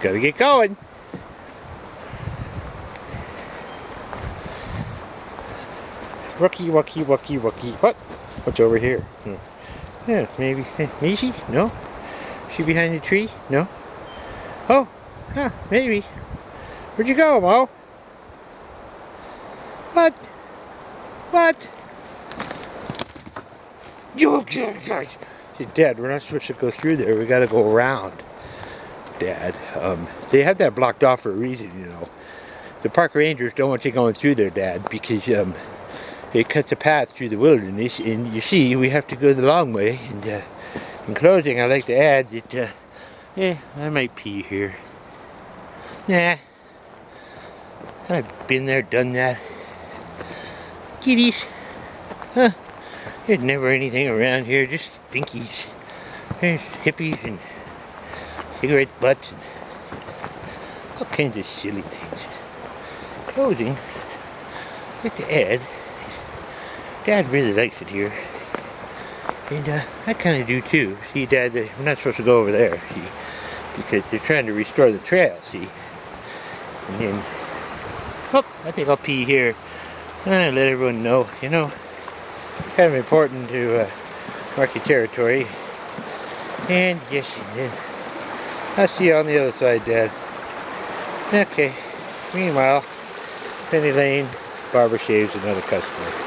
Gotta get going. Rookie. What? What's over here? Yeah, maybe. Hey, Macy? No? She behind the tree? No? Oh, huh, maybe. Where'd you go, Mo? What? You guys. Dad, we're not supposed to go through there. We gotta go around. Dad, they have that blocked off for a reason, you know. The park rangers don't want you going through there, Dad, because it cuts a path through the wilderness, and you see, we have to go the long way. And in closing, I'd like to add that, yeah, I might pee here. Nah, I've been there, done that. Kitties, huh? There's never anything around here, just stinkies. There's hippies and cigarette butts and all kinds of silly things. Closing, I'd like to add, Dad really likes it here. And I kind of do too. See, Dad, we're not supposed to go over there, see, because they're trying to restore the trail, see. And then, oh, I think I'll pee here. Let everyone know, you know, kind of important to mark your territory. And yes, and then I'll see you on the other side, Dad. Okay. Meanwhile, Penny Lane, barber shaves another customer.